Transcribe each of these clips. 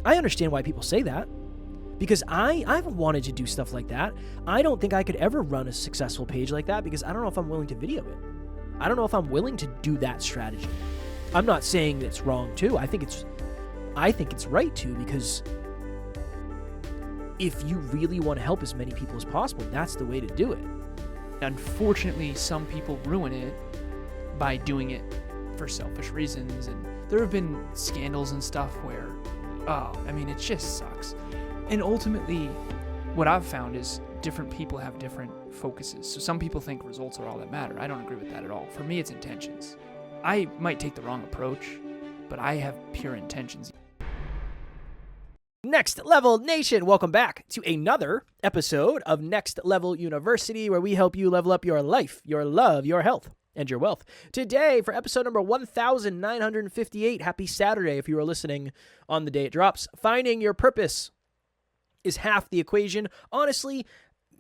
I understand why people say that, because I've wanted to do stuff like that. I don't think I could ever run a successful page like that because I don't know if I'm willing to video it. I don't know if I'm willing to do that strategy. I'm not saying it's wrong too. I think it's right too, because if you really want to help as many people as possible, that's the way to do it. Unfortunately, some people ruin it by doing it for selfish reasons, and there have been scandals and stuff where, it just sucks. And ultimately, what I've found is different people have different focuses. So some people think results are all that matter. I don't agree with that at all. For me, it's intentions. I might take the wrong approach, but I have pure intentions. Next Level Nation, welcome back to another episode of Next Level University, where we help you level up your life, your love, your health, and your wealth. Today, for episode number 1958, happy Saturday if you are listening on the day it drops. Finding your purpose is half the equation. Honestly,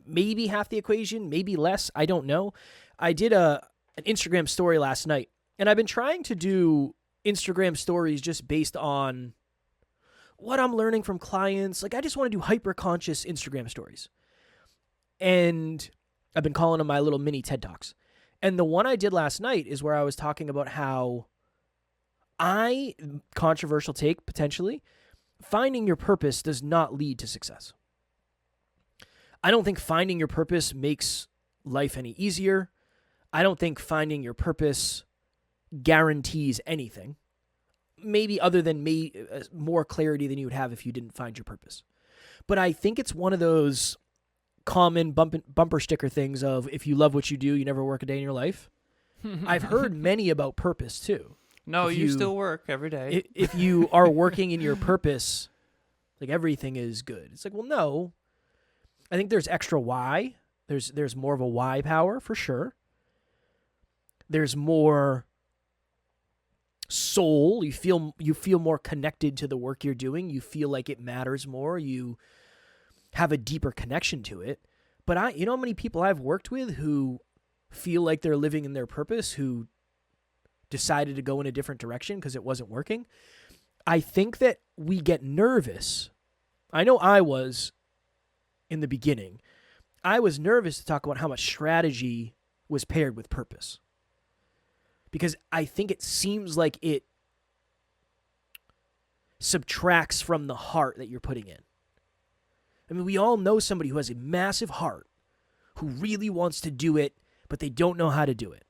maybe half the equation, maybe less. I don't know. I did an Instagram story last night, and I've been trying to do Instagram stories just based on what I'm learning from clients. Like, I just want to do hyper-conscious Instagram stories. And I've been calling them my little mini TED Talks. And the one I did last night is where I was talking about how controversial take, potentially, finding your purpose does not lead to success. I don't think finding your purpose makes life any easier. I don't think finding your purpose guarantees anything. Maybe other than more clarity than you would have if you didn't find your purpose. But I think it's one of those common bumper sticker things of, if you love what you do, you never work a day in your life. I've heard many about purpose too. No, you still work every day. If you are working in your purpose, like, everything is good. It's like, well, no. I think there's extra why. There's more of a why power for sure. There's more soul. You feel more connected to the work you're doing. You feel like it matters more. You have a deeper connection to it. But you know how many people I've worked with who feel like they're living in their purpose, who decided to go in a different direction because it wasn't working? I think that we get nervous. I know I was in the beginning. I was nervous to talk about how much strategy was paired with purpose, because I think it seems like it subtracts from the heart that you're putting in. I mean, we all know somebody who has a massive heart, who really wants to do it, but they don't know how to do it.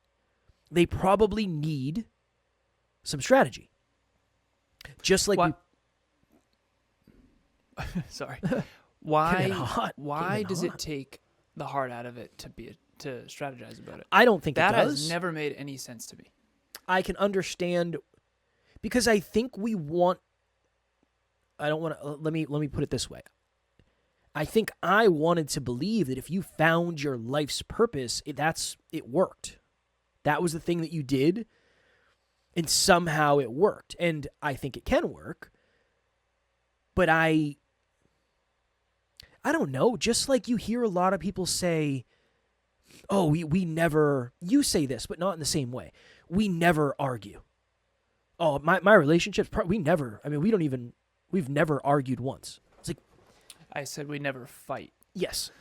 They probably need some strategy. Just like Sorry. Why does it take the heart out of it to strategize about it? I don't think that it does. has never made any sense to me. I can understand, because I think we want. I don't want to. Let me put it this way. I think I wanted to believe that if you found your life's purpose, it worked. That was the thing that you did, and somehow it worked. And I think it can work. But I don't know. Just like you hear a lot of people say, oh, we never, you say this, but not in the same way. We never argue. Oh, my relationships, we've never argued once. It's like, I said we never fight. Yes.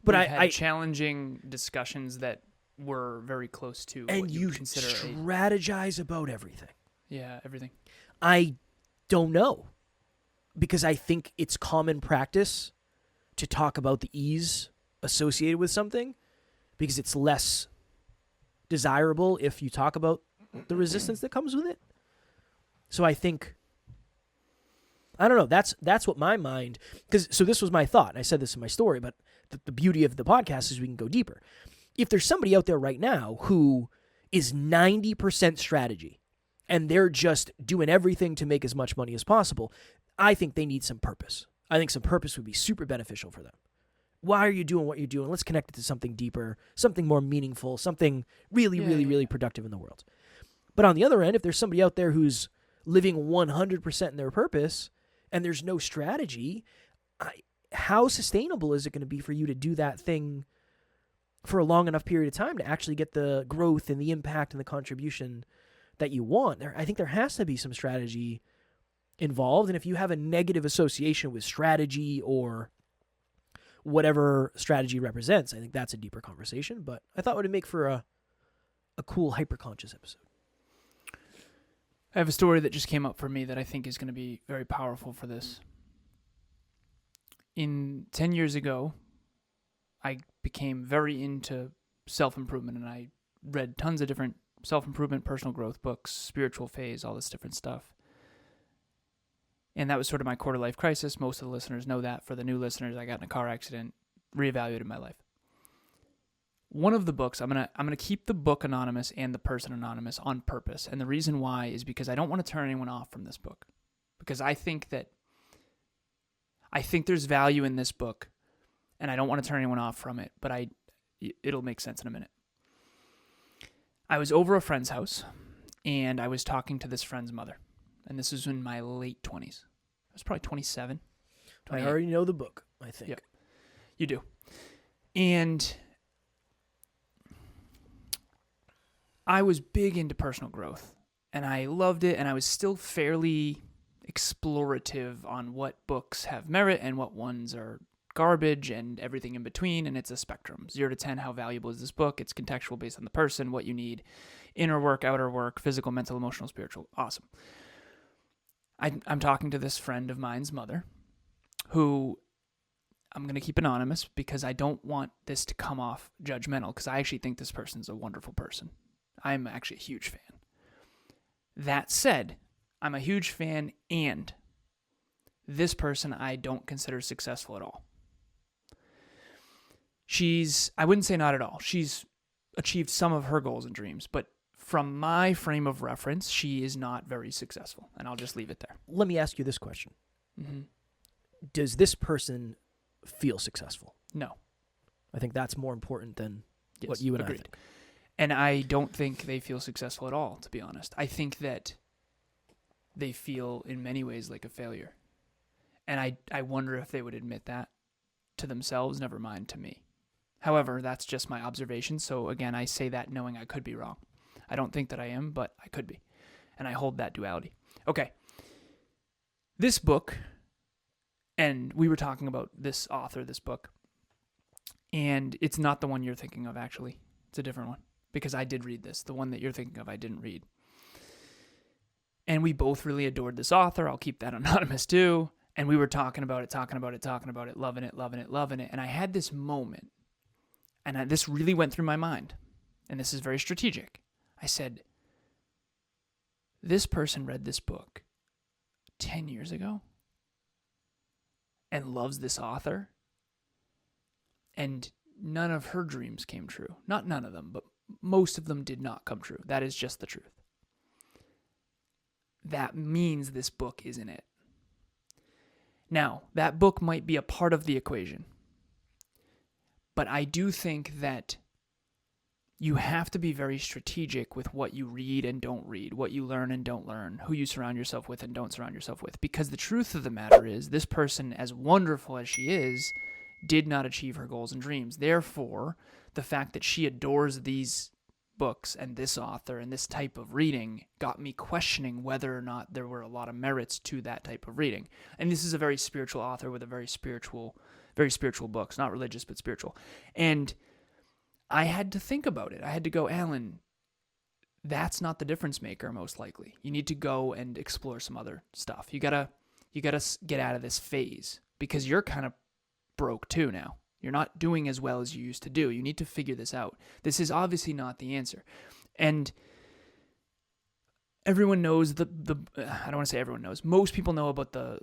But We've had challenging discussions that were very close to and what you would consider strategize about everything. Yeah, everything. I don't know, because I think it's common practice to talk about the ease associated with something, because it's less desirable if you talk about the resistance that comes with it. So I think, I don't know, that's what my mind, so this was my thought, and I said this in my story, but the beauty of the podcast is we can go deeper. If there's somebody out there right now who is 90% strategy, and they're just doing everything to make as much money as possible, I think they need some purpose. I think some purpose would be super beneficial for them. Why are you doing what you're doing? Let's connect it to something deeper, something more meaningful, something really productive in the world. But on the other end, if there's somebody out there who's living 100% in their purpose and there's no strategy, how sustainable is it going to be for you to do that thing for a long enough period of time to actually get the growth and the impact and the contribution that you want? I think there has to be some strategy involved. And if you have a negative association with strategy or whatever strategy represents, I think that's a deeper conversation. But I thought it would make for a cool hyperconscious episode. I have a story that just came up for me that I think is going to be very powerful for this. 10 years ago, I became very into self-improvement, and I read tons of different self-improvement, personal growth books, spiritual phase, all this different stuff. And that was sort of my quarter life crisis. Most of the listeners know that. For the new listeners, I got in a car accident, reevaluated my life. One of the books, I'm gonna keep the book anonymous and the person anonymous on purpose. And the reason why is because I don't want to turn anyone off from this book. Because I think there's value in this book, and I don't want to turn anyone off from it, but it'll make sense in a minute. I was over a friend's house, and I was talking to this friend's mother. And this was in my late 20s. I was probably 27. I already know the book, I think. Yep. You do. And I was big into personal growth, and I loved it, and I was still fairly explorative on what books have merit and what ones are garbage and everything in between, and it's a spectrum. 0 to 10, how valuable is this book? It's contextual based on the person, what you need, inner work, outer work, physical, mental, emotional, spiritual. Awesome. I'm talking to this friend of mine's mother, who I'm going to keep anonymous because I don't want this to come off judgmental, because I actually think this person's a wonderful person. I'm actually a huge fan. That said, I'm a huge fan, and this person I don't consider successful at all. I wouldn't say not at all. She's achieved some of her goals and dreams, but from my frame of reference, she is not very successful, and I'll just leave it there. Let me ask you this question. Mm-hmm. Does this person feel successful? No. I think that's more important than what you and agreed. I think. And I don't think they feel successful at all, to be honest. I think that they feel in many ways like a failure. And I wonder if they would admit that to themselves, never mind to me. However, that's just my observation. So again, I say that knowing I could be wrong. I don't think that I am, but I could be. And I hold that duality. Okay. This book, and we were talking about this author, this book, and it's not the one you're thinking of, actually. It's a different one, because I did read this. The one that you're thinking of, I didn't read. And we both really adored this author. I'll keep that anonymous too. And we were talking about it, loving it. And I had this moment, and this really went through my mind. And this is very strategic. I said, this person read this book 10 years ago and loves this author, and none of her dreams came true. Not none of them, but most of them did not come true. That is just the truth. That means this book isn't it. Now, that book might be a part of the equation, but I do think that you have to be very strategic with what you read and don't read, what you learn and don't learn, who you surround yourself with and don't surround yourself with. Because the truth of the matter is, this person, as wonderful as she is, did not achieve her goals and dreams. Therefore, the fact that she adores these books and this author and this type of reading got me questioning whether or not there were a lot of merits to that type of reading. And this is a very spiritual author with a very spiritual books, not religious, but spiritual. And I had to think about it. I had to go, Alan, that's not the difference maker, most likely. You need to go and explore some other stuff. You gotta get out of this phase, because you're kind of broke too now. You're not doing as well as you used to do. You need to figure this out. This is obviously not the answer. And everyone knows I don't want to say everyone knows. Most people know about the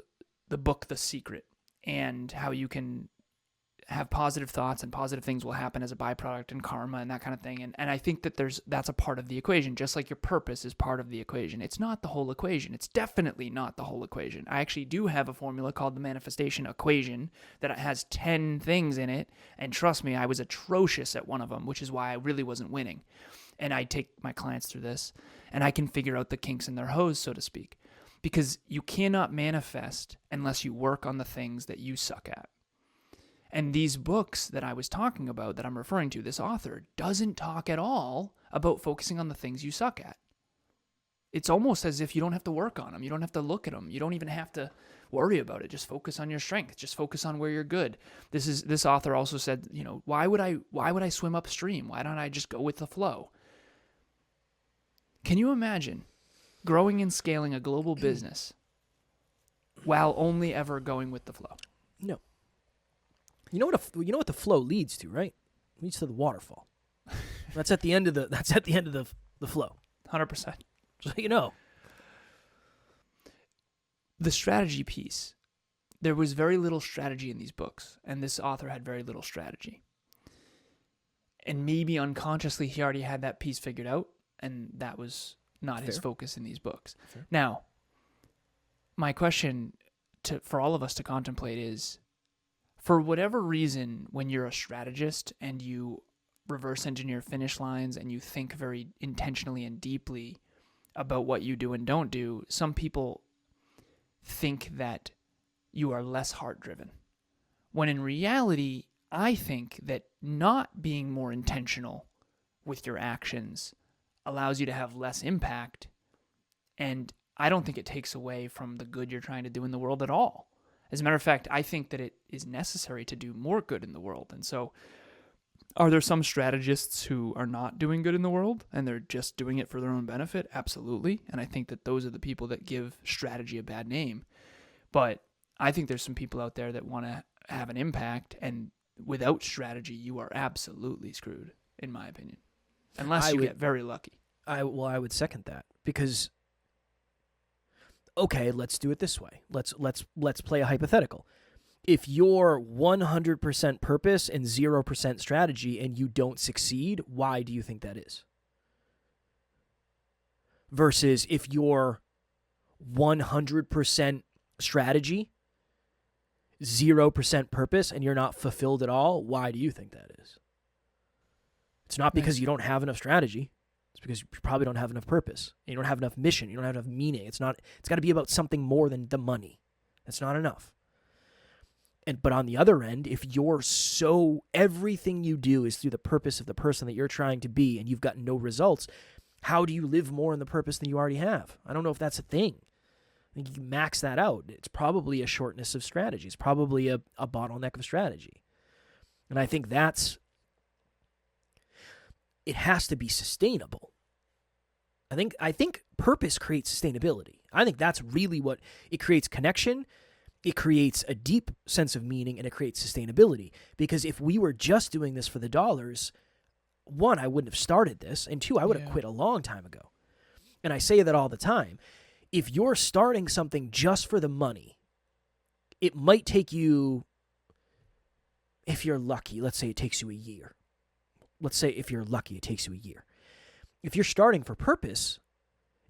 book, The Secret, and how you can have positive thoughts and positive things will happen as a byproduct, and karma and that kind of thing. And I think that that's a part of the equation, just like your purpose is part of the equation. It's not the whole equation. It's definitely not the whole equation. I actually do have a formula called the manifestation equation that has 10 things in it. And trust me, I was atrocious at one of them, which is why I really wasn't winning. And I take my clients through this, and I can figure out the kinks in their hose, so to speak. Because you cannot manifest unless you work on the things that you suck at. And these books that I was talking about, that I'm referring to, this author doesn't talk at all about focusing on the things you suck at. it's almost as if you don't have to work on them. You don't have to look at them. You don't even have to worry about it. Just focus on your strength. Just focus on where you're good. This author also said, why would I swim upstream? Why don't I just go with the flow? Can you imagine growing and scaling a global business while only ever going with the flow? No. You know what the flow leads to, right? It leads to the waterfall. That's at the end of the flow. 100%. So you know. The strategy piece. There was very little strategy in these books, and this author had very little strategy. And maybe unconsciously he already had that piece figured out, and that was not his focus in these books. Fair. Now, my question for all of us to contemplate is, for whatever reason, when you're a strategist and you reverse engineer finish lines and you think very intentionally and deeply about what you do and don't do, some people think that you are less heart-driven. When in reality, I think that not being more intentional with your actions allows you to have less impact, and I don't think it takes away from the good you're trying to do in the world at all. As a matter of fact, I think that it is necessary to do more good in the world. And so, are there some strategists who are not doing good in the world and they're just doing it for their own benefit? Absolutely. And I think that those are the people that give strategy a bad name. But I think there's some people out there that want to have an impact, and without strategy, you are absolutely screwed, in my opinion. Unless you get very lucky. I would second that, because okay, let's do it this way. Let's play a hypothetical. If you're 100% purpose and 0% strategy and you don't succeed, why do you think that is? Versus if you're 100% strategy, 0% purpose, and you're not fulfilled at all, why do you think that is? It's not because you don't have enough strategy. It's because you probably don't have enough purpose. You don't have enough mission. You don't have enough meaning. It's got to be about something more than the money. That's not enough. But on the other end, if everything you do is through the purpose of the person that you're trying to be and you've got no results, how do you live more in the purpose than you already have? I don't know if that's a thing. I think you can max that out. It's probably a shortness of strategy. It's probably a bottleneck of strategy. And I think it has to be sustainable. I think purpose creates sustainability. I think that's really what it creates: connection. It creates a deep sense of meaning, and it creates sustainability. Because if we were just doing this for the dollars, one, I wouldn't have started this, and two, I would have quit a long time ago. And I say that all the time. If you're starting something just for the money, it might take you, if you're lucky, let's say it takes you a year. Let's say if you're lucky, it takes you a year. If you're starting for purpose,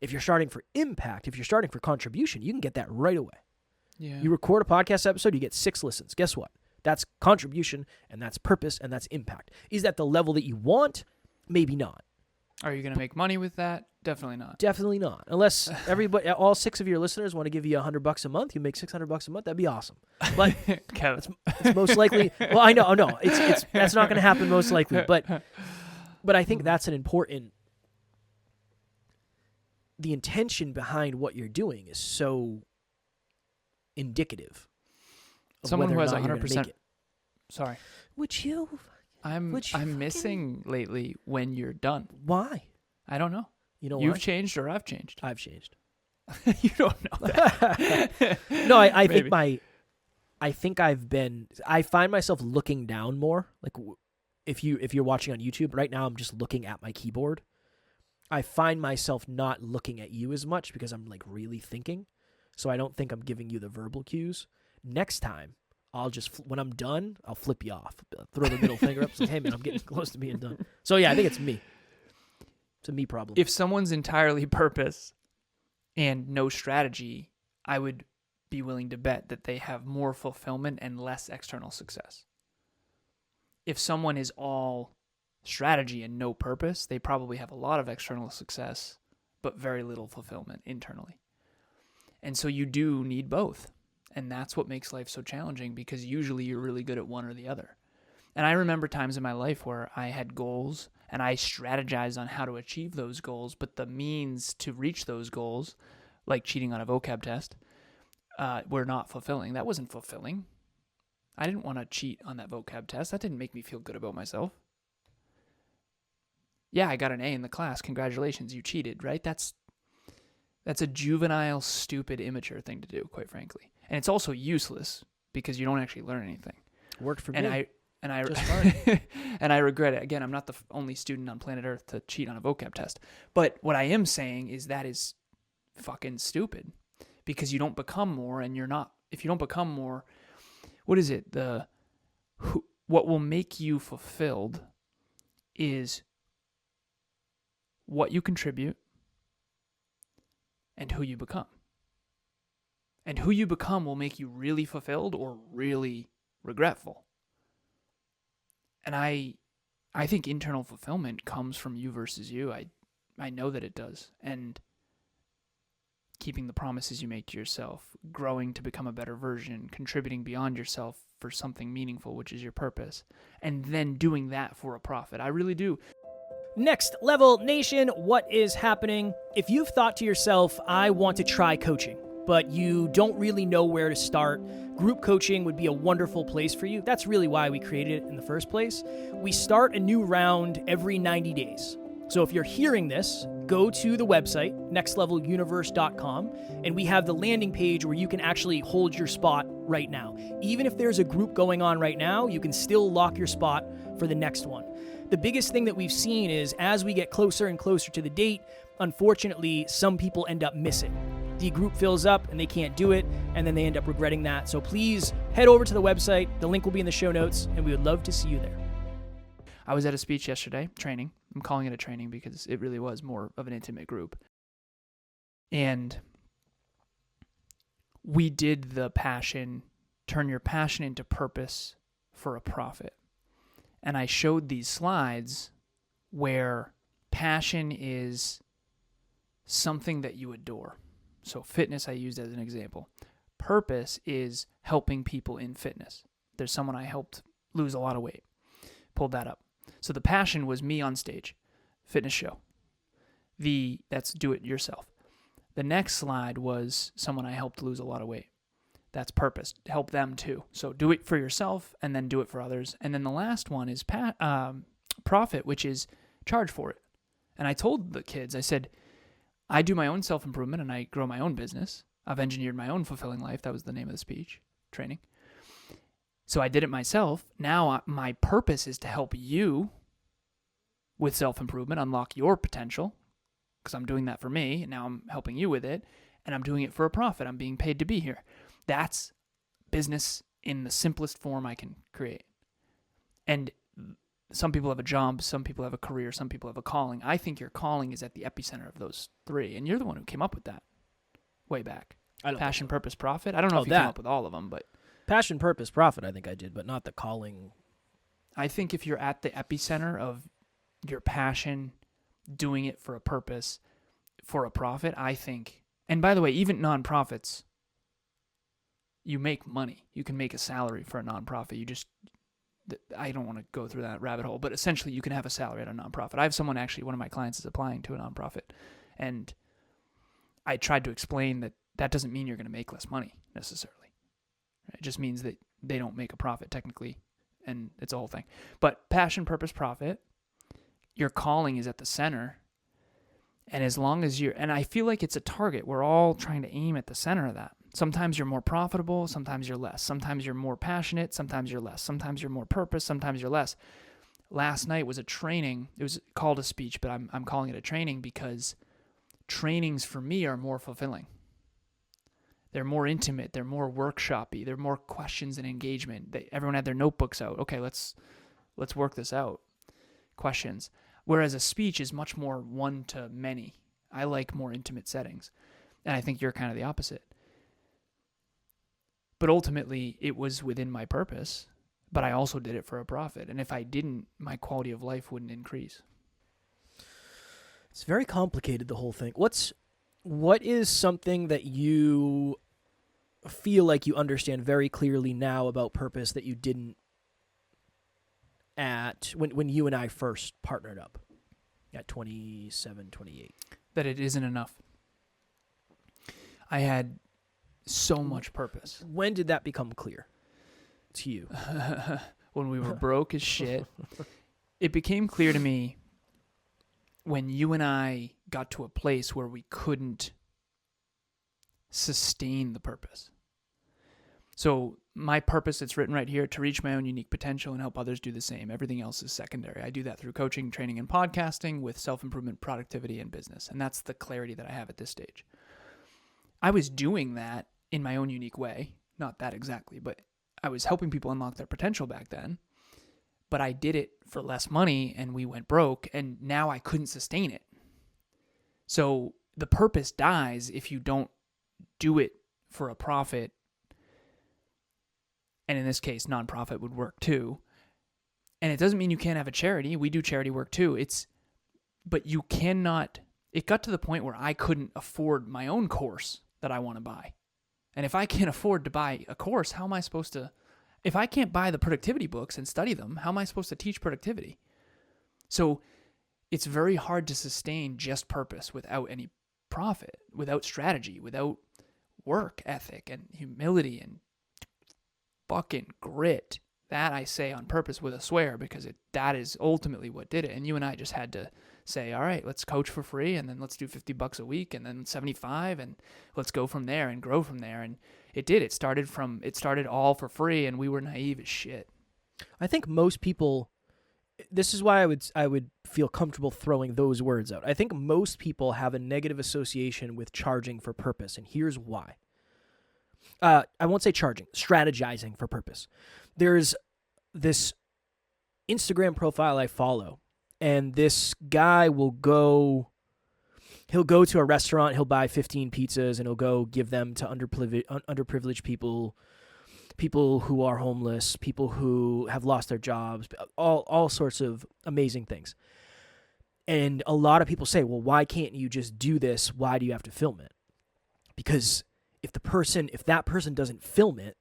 if you're starting for impact, if you're starting for contribution, you can get that right away. Yeah. You record a podcast episode, you get 6 listens. Guess what? That's contribution, and that's purpose, and that's impact. Is that the level that you want? Maybe not. Are you going to make money with that? Definitely not. Definitely not. Unless all 6 of your listeners want to give you $100 a month, you make $600 a month. That'd be awesome. But it's most likely. Well, I know. No, it's that's not going to happen most likely. But I think that's an important. The intention behind what you're doing is so indicative of someone whether who has or not you're gonna 100%. make it. Sorry. I'm missing lately when you're done. Why? I don't know. You know, You've changed or I've changed. I've changed. You don't know that. No, I think I find myself looking down more. Like if you're watching on YouTube right now, I'm just looking at my keyboard. I find myself not looking at you as much because I'm like really thinking. So I don't think I'm giving you the verbal cues. Next time, I'll just, when I'm done, I'll flip you off. Throw the middle finger up. Say, hey, man, I'm getting close to being done. So, yeah, I think it's me. It's a me problem. If someone's entirely purpose and no strategy, I would be willing to bet that they have more fulfillment and less external success. If someone is all strategy and no purpose, they probably have a lot of external success, but very little fulfillment internally. And so you do need both. And that's what makes life so challenging, because usually you're really good at one or the other. And I remember times in my life where I had goals and I strategize on how to achieve those goals, but the means to reach those goals, like cheating on a vocab test, were not fulfilling. That wasn't fulfilling. I didn't want to cheat on that vocab test. That didn't make me feel good about myself. Yeah, I got an A in the class. Congratulations, you cheated, right? That's a juvenile, stupid, immature thing to do, quite frankly. And it's also useless because you don't actually learn anything. Worked for me. And I Just fine. and I regret it. Again, I'm not the only student on planet Earth to cheat on a vocab test. But what I am saying is that is fucking stupid, because you don't become more, and you're not. If you don't become more, what is it? What will make you fulfilled is what you contribute and who you become. And who you become will make you really fulfilled or really regretful. And I think internal fulfillment comes from you versus you. I know that it does. And keeping the promises you make to yourself, growing to become a better version, contributing beyond yourself for something meaningful, which is your purpose, and then doing that for a profit. I really do. Next Level Nation, what is happening? If you've thought to yourself, I want to try coaching, but you don't really know where to start, group coaching would be a wonderful place for you. That's really why we created it in the first place. We start a new round every 90 days. So if you're hearing this, go to the website, nextleveluniverse.com, and we have the landing page where you can actually hold your spot right now. Even if there's a group going on right now, you can still lock your spot for the next one. The biggest thing that we've seen is as we get closer and closer to the date, unfortunately, some people end up missing. The group fills up and they can't do it, and then they end up regretting that. So please head over to the website. The link will be in the show notes, and we would love to see you there. I was at a speech yesterday, training. I'm calling it a training because it really was more of an intimate group. And we did the passion, turn your passion into purpose for a profit. And I showed these slides where passion is something that you adore. So fitness I used as an example. Purpose is helping people in fitness. There's someone I helped lose a lot of weight. Pulled that up. So the passion was me on stage, fitness show. That's do it yourself. The next slide was someone I helped lose a lot of weight. That's purpose. Help them too. So do it for yourself and then do it for others. And then the last one is profit, which is charge for it. And I told the kids, I said, I do my own self-improvement and I grow my own business. I've engineered my own fulfilling life. That was the name of the speech, training. So I did it myself. Now my purpose is to help you with self-improvement, unlock your potential, because I'm doing that for me, and now I'm helping you with it, and I'm doing it for a profit. I'm being paid to be here. That's business in the simplest form I can create. And some people have a job, some people have a career, some people have a calling. I think your calling is at the epicenter of those three, and you're the one who came up with that way back. Passion, purpose, profit. I don't know if you came up with all of them, but Passion, purpose, profit, I think I did, but not the calling. I think if you're at the epicenter of your passion, doing it for a purpose, for a profit, I think, and by the way, even nonprofits, you make money. You can make a salary for a nonprofit. I don't want to go through that rabbit hole, but essentially you can have a salary at a nonprofit. I have someone actually, one of my clients is applying to a nonprofit, and I tried to explain that doesn't mean you're going to make less money necessarily. It just means that they don't make a profit technically, and it's a whole thing. But passion, purpose, profit, your calling is at the center. And as long as and I feel like it's a target. We're all trying to aim at the center of that. Sometimes you're more profitable, sometimes you're less. Sometimes you're more passionate, sometimes you're less. Sometimes you're more purpose, sometimes you're less. Last night was a training. It was called a speech, but I'm calling it a training because trainings for me are more fulfilling. They're more intimate. They're more workshop-y. They're more questions and engagement. Everyone had their notebooks out. Okay, let's work this out. Questions. Whereas a speech is much more one to many. I like more intimate settings. And I think you're kind of the opposite. But ultimately, it was within my purpose, but I also did it for a profit. And if I didn't, my quality of life wouldn't increase. It's very complicated, the whole thing. What is something that you feel like you understand very clearly now about purpose that you didn't at when you and I first partnered up at 27, 28? That it isn't enough. I had so much purpose. When did that become clear to you? When we were broke as shit. It became clear to me when you and I got to a place where we couldn't sustain the purpose. So my purpose, it's written right here, to reach my own unique potential and help others do the same. Everything else is secondary. I do that through coaching, training, and podcasting with self-improvement, productivity, and business. And that's the clarity that I have at this stage. I was doing that in my own unique way. Not that exactly, but I was helping people unlock their potential back then. But I did it for less money and we went broke, and now I couldn't sustain it. So the purpose dies if you don't do it for a profit. And in this case, nonprofit would work too. And it doesn't mean you can't have a charity. We do charity work too. But you cannot, it got to the point where I couldn't afford my own course that I want to buy. And if I can't afford to buy a course, how am I supposed to, if I can't buy the productivity books and study them, how am I supposed to teach productivity? So it's very hard to sustain just purpose without any profit, without strategy, without work ethic and humility and fucking grit. That I say on purpose with a swear, because that is ultimately what did it. And you and I just had to say, all right, let's coach for free, and then let's do $50 a week, and then 75, and let's go from there and grow from there. And it did. It started all for free, and we were naive as shit. I think most people, this is why I would feel comfortable throwing those words out. I think most people have a negative association with charging for purpose, and here's why. I won't say charging, strategizing for purpose. There's this Instagram profile I follow, and this guy will go to a restaurant, he'll buy 15 pizzas, and he'll go give them to underprivileged people who are homeless, people who have lost their jobs, all sorts of amazing things. And a lot of people say, well, why can't you just do this? Why do you have to film it? Because if that person doesn't film it,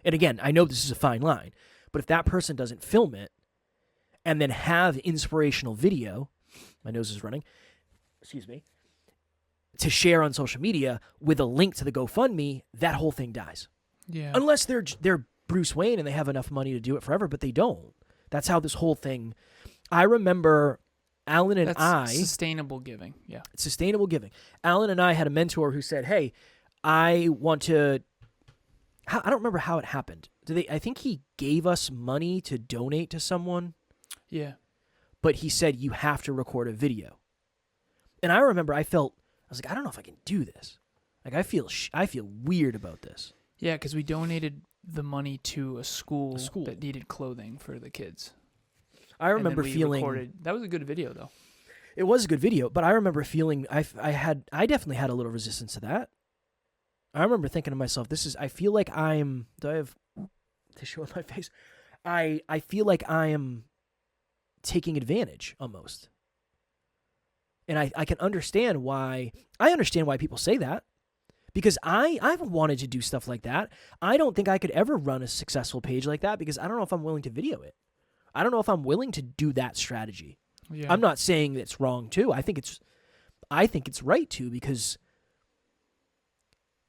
and again, I know this is a fine line, but if that person doesn't film it and then have inspirational video, my nose is running, excuse me, to share on social media with a link to the GoFundMe, that whole thing dies. Yeah. Unless they're Bruce Wayne and they have enough money to do it forever, but they don't. That's how this whole thing, I remember Alan and That's sustainable giving. Yeah. Sustainable giving. Alan and I had a mentor who said, hey, I want to, I don't remember how it happened. I think he gave us money to donate to someone. Yeah. But he said, you have to record a video. And I remember I was like, I don't know if I can do this. Like, I feel weird about this. Yeah, because we donated the money to a school that needed clothing for the kids. I remember feeling that was a good video though. It was a good video, but I remember feeling I definitely had a little resistance to that. I remember thinking to myself, I feel like do I have tissue on my face? I feel like I am taking advantage almost. And I can understand why people say that, because I've wanted to do stuff like that. I don't think I could ever run a successful page like that, because I don't know if I'm willing to video it. I don't know if I'm willing to do that strategy. Yeah. I'm not saying it's wrong too. I think it's right too, because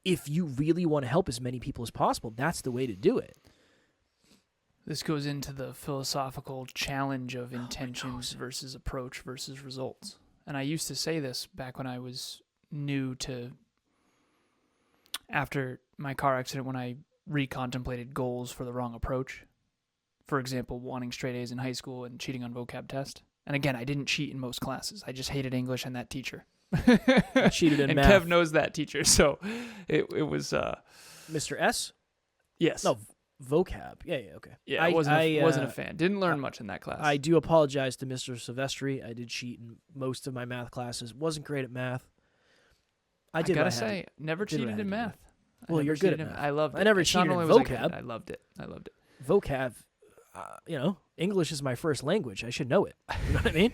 if you really want to help as many people as possible, that's the way to do it. This goes into the philosophical challenge of intentions versus approach versus results. And I used to say this back when I was new to, after my car accident, when I recontemplated goals for the wrong approach. For example, wanting straight A's in high school and cheating on vocab test. And again, I didn't cheat in most classes. I just hated English and that teacher. I cheated in and math. Kev knows that teacher, so it was... Mr. S? Yes. No, vocab. Yeah, okay. Yeah, I wasn't a fan. Didn't learn much in that class. I do apologize to Mr. Silvestri. I did cheat in most of my math classes. Wasn't great at math. I gotta say, never cheated in math. Well, you're good at math. I loved it. I never cheated in vocab. I loved it. Vocab, English is my first language. I should know it. You know what I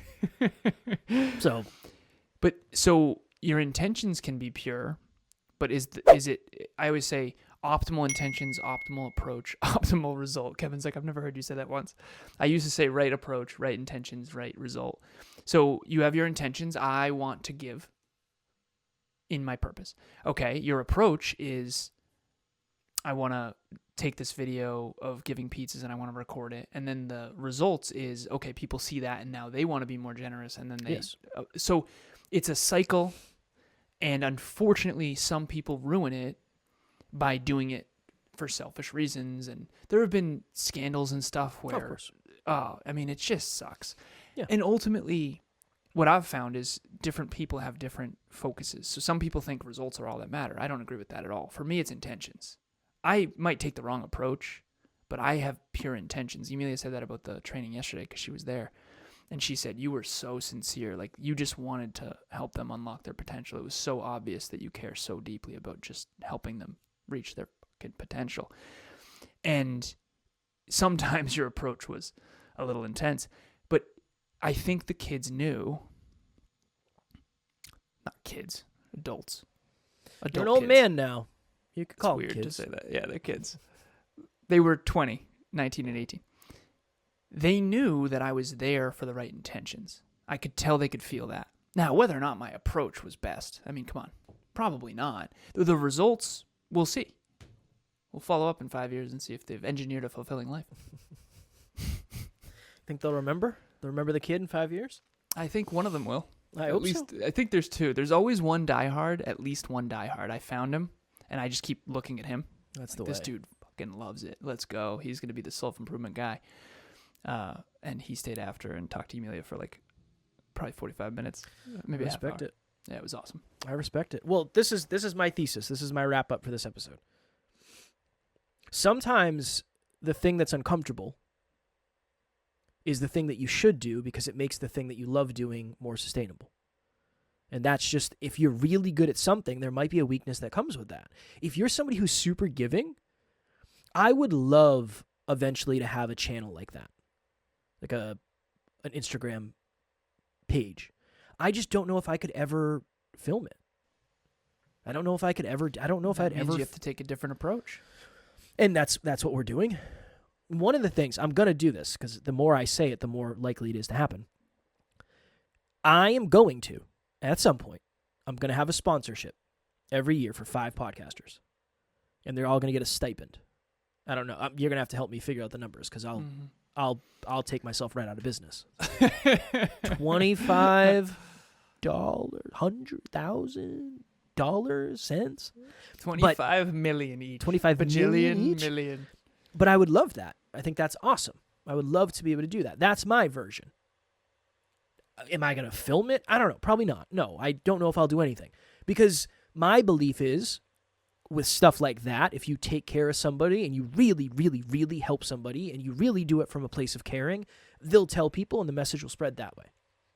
mean? So your intentions can be pure, but is it? I always say, optimal intentions, optimal approach, optimal result. Kevin's like, I've never heard you say that once. I used to say right approach, right intentions, right result. So you have your intentions. I want to give in my purpose. Okay, your approach is I want to take this video of giving pizzas and I want to record it. And then the results is, okay, people see that and now they want to be more generous. And then they, Yes. So it's a cycle. And unfortunately, some people ruin it by doing it for selfish reasons. And there have been scandals and stuff where, it just sucks. Yeah. And ultimately, what I've found is different people have different focuses. So some people think results are all that matter. I don't agree with that at all. For me, it's intentions. I might take the wrong approach, but I have pure intentions. Emilia said that about the training yesterday because she was there. And she said, you were so sincere. Like, you just wanted to help them unlock their potential. It was so obvious that you care so deeply about just helping them reach their fucking potential. And sometimes your approach was a little intense. But I think the kids knew. Not kids. Adults. You're an old man now. You could It's call weird them kids. to say that. Yeah, they're kids. They were 20, 19, and 18. They knew that I was there for the right intentions. I could tell they could feel that. Now, whether or not my approach was best, I mean, come on. Probably not. The results, we'll see. We'll follow up in 5 years and see if they've engineered a fulfilling life. Think they'll remember? They'll remember the kid in 5 years? I think one of them will. I hope so. I think there's two. There's always one diehard, at least one diehard. I found him, and I just keep looking at him. That's the way. This dude fucking loves it. Let's go. He's going to be the self-improvement guy. And he stayed after and talked to Emilia for like probably 45 minutes. Maybe I respect it. Yeah, it was awesome. I respect it. Well, this is my thesis. This is my wrap up for this episode. Sometimes the thing that's uncomfortable is the thing that you should do because it makes the thing that you love doing more sustainable. And that's just, if you're really good at something, there might be a weakness that comes with that. If you're somebody who's super giving, I would love eventually to have a channel like that. Like an Instagram page. I just don't know if I could ever film it. I don't know if I'd ever. You have to take a different approach. And that's what we're doing. One of the things, I'm going to do this because the more I say it, the more likely it is to happen. I am going to, at some point, I'm going to have a sponsorship every year for 5 podcasters. And they're all going to get a stipend. I don't know. You're going to have to help me figure out the numbers because I'll take myself right out of business. $25, $100,000 cents. 25 million each. 25 million each. Million. But I would love that. I think that's awesome. I would love to be able to do that. That's my version. Am I going to film it? I don't know. Probably not. No, I don't know if I'll do anything. Because my belief is, with stuff like that, if you take care of somebody and you really, really, really help somebody and you really do it from a place of caring, they'll tell people and the message will spread that way.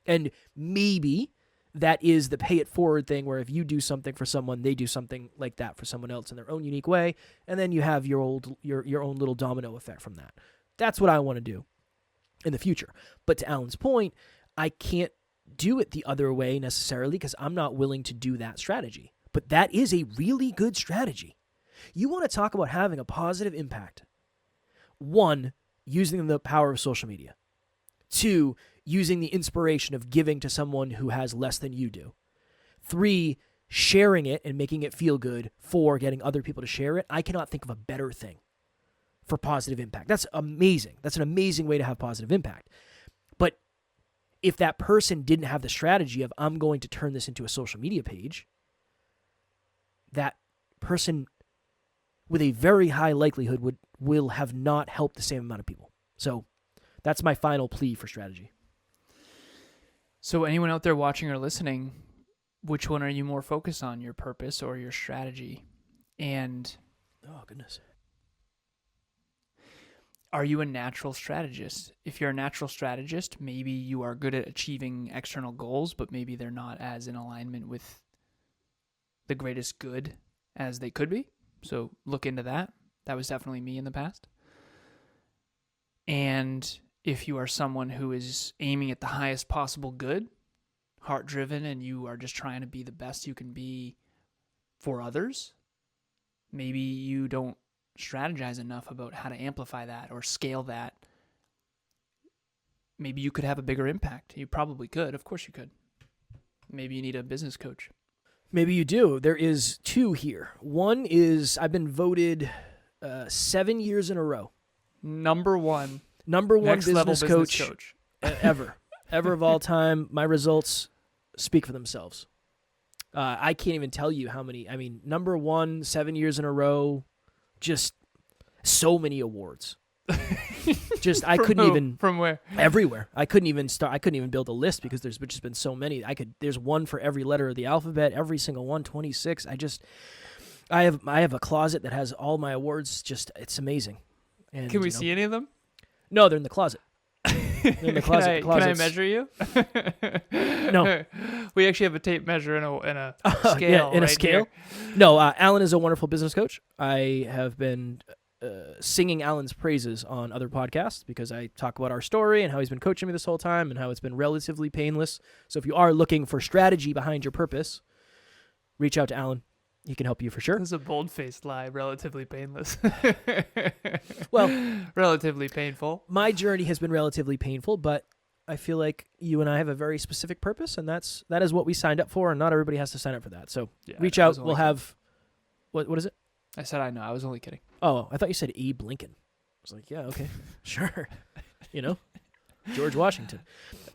And maybe that is the pay it forward thing where if you do something for someone, they do something like that for someone else in their own unique way, and then you have your own little domino effect from that. That's what I want to do in the future. But to Alan's point, I can't do it the other way necessarily because I'm not willing to do that strategy. But that is a really good strategy. You want to talk about having a positive impact. 1, using the power of social media. 2, using the inspiration of giving to someone who has less than you do. 3, sharing it and making it feel good. 4, getting other people to share it. I cannot think of a better thing for positive impact. That's amazing. That's an amazing way to have positive impact. But if that person didn't have the strategy of, I'm going to turn this into a social media page, that person with a very high likelihood will have not helped the same amount of people. So that's my final plea for strategy. So anyone out there watching or listening, which one are you more focused on, your purpose or your strategy? And oh, goodness. Are you a natural strategist? If you're a natural strategist, maybe you are good at achieving external goals, but maybe they're not as in alignment with the greatest good as they could be. So look into that. That was definitely me in the past. And if you are someone who is aiming at the highest possible good, heart-driven, and you are just trying to be the best you can be for others, maybe you don't strategize enough about how to amplify that or scale that. Maybe you could have a bigger impact. You probably could. Of course you could. Maybe you need a business coach. Maybe you do. There is 2 here. One is I've been voted 7 years in a row. Number one Next level business coach. ever of all time. My results speak for themselves. I can't even tell you how many. I mean, number 1, 7 years in a row, just so many awards. Just I couldn't even from where everywhere. I couldn't even build a list because there's just been so many. There's one for every letter of the alphabet, every single one, 26. I have a closet that has all my awards. Just it's amazing. And, can we see any of them? No, they're in the closet. They're in the closet. Can I measure you? No. We actually have a tape measure and a scale. Yeah, in right a scale. Here. No, Alan is a wonderful business coach. I have been singing Alan's praises on other podcasts because I talk about our story and how he's been coaching me this whole time and how it's been relatively painless. So if you are looking for strategy behind your purpose, reach out to Alan. He can help you for sure. This is a bold-faced lie, relatively painless. Well, relatively painful. My journey has been relatively painful, but I feel like you and I have a very specific purpose, and that is what we signed up for, and not everybody has to sign up for that. So reach out. We'll have what is it? I said I know. I was only kidding. Oh, I thought you said Abe Lincoln. I was like, yeah, okay, sure. George Washington.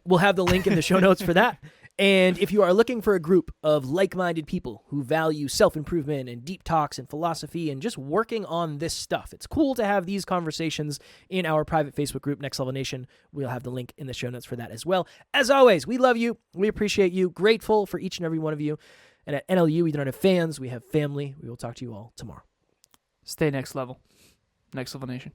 We'll have the link in the show notes for that. And if you are looking for a group of like-minded people who value self-improvement and deep talks and philosophy and just working on this stuff, it's cool to have these conversations in our private Facebook group, Next Level Nation. We'll have the link in the show notes for that as well. As always, we love you. We appreciate you. Grateful for each and every one of you. And at NLU, we don't have fans. We have family. We will talk to you all tomorrow. Stay next level. Next Level Nation.